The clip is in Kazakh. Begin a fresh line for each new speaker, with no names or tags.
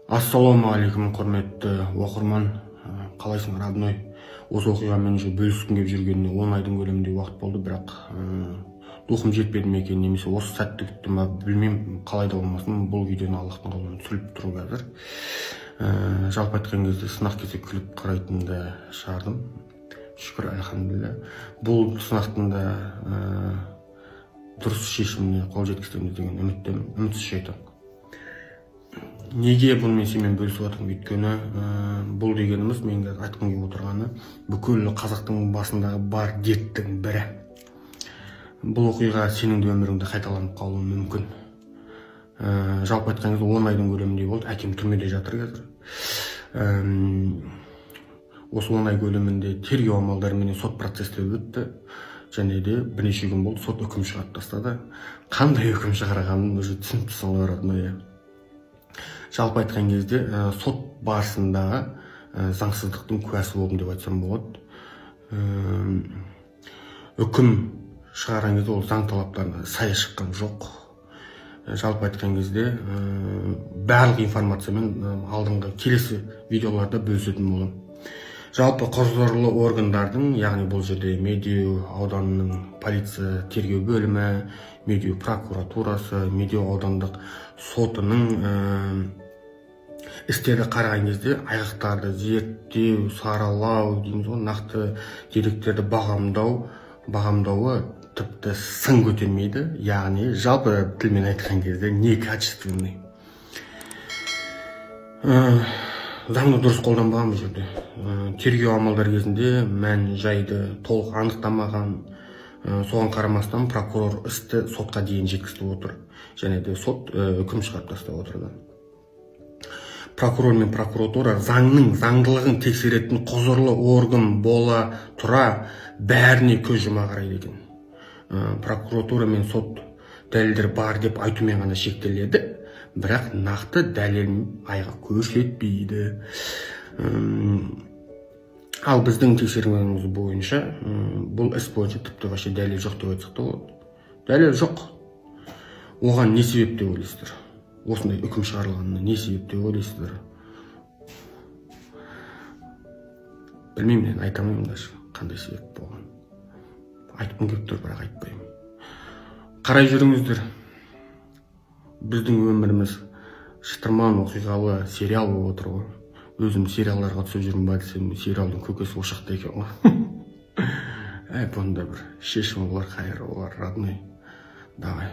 Ассалаумағалейкум, құрметті оқырман. Қалайсың, родной? Осы оқиғамен бөліскім келіп жүргеніне 10 айдың көлемінде уақыт болды, бірақ духым жетпеді ме екен, немесе осы сәтті күттім ба, білмеймін. Қалай да болмасын, бұл видеоны Аллахтың қолынан түсіріп тұру қазір. Жалпы айтқан кезде сынақ кезде күліп қарайтынды шығардым. Шүкір, альхамдулилля. Бұл сынақтың да дұрыс шешіміне қол жеткіземін деген үміттемін, үмітсіз шайтан. Неге бұны сенімен бөлісіп жатырмын? Өйткені бұл дегеніміз мен айтқым келіп отырғаны бүкіл қазақтың басындағы бар дерттің бірі. Бұл оқиға сенің де өміріңде қайталанып қалуы мүмкін. Жалпы айтқан кезде 10 айдың көлемінде болды. Әкем түрмеде жатыр қазір. Осы 10 ай көлемінде тергеу амалдарымен сот процесі өтті. Және де бірнеше күн болды, сот үкім шығарып тастады. Қандай үкім шығарғанын уже түсініп тұрсың ғой, родной. Жалпы айтқан кезде сот барысындағы заңсыздықтың куәсі болдым деп айтсам болады. Үкім шығарған кезде ол заң талаптарына сай шыққан жоқ. Жалпы айтқан кезде барлық информациямен алдыңғы келесі видеоларда бөлісетін боламын. Жалпы құзырлы органдардың, яғни бұл жерде Медеу ауданының полиция тергеу бөлімі, Медеу прокуратурасы, Медеу аудандық сотының істерді қараған кезде айғақтарды зерттеу, саралау, нақты деректерді бағамдауы тіпті сын көтермейді. Яғни жалпы тілмен айтқан кезде некачественный. Заңды дұрыс қолданбаған бұл жерде. Тергеу амалдар кезінде мән жайды толық анықтамаған, соған қарамастан прокурор істі сотқа дейін жеткізіп отыр. Және де сот үкім шығарып тастап отырды. Прокурор мен прокуратура заңның заңдылығын тексеретін құзырлы орган бола тұра бәріне көз жұма қарайды екен. Прокуратура мен сот дәлелдер бар деп айтумен ғана шектеледі, бірақ нақты дәлел айға көрсетпейді. Ал біздің тексеріміміз бойынша бұл іс бойынша тіпті вообще дәлел жоқ деп айтсақ та болады. Дәлел жоқ. Оған не себеп деп ойлайсыздар? Осындай үкім шығарылғанына не себеп деп ойлайсыздар? Білмеймін, мен айта алмаймын даже қандай себеп болған. Айтқым келіп тұр, бірақ айтпаймын. Қарай жүріңіздер. Біздің өміріміз шытырман оқиғалы сериал болып отыр ғой. Өзім сериалдарға түсіп жүрмін ба десем, сериалдың көкесі ошақта екен ғой. Бұнда бір шешім олар, қайыр олар, родной. Давай.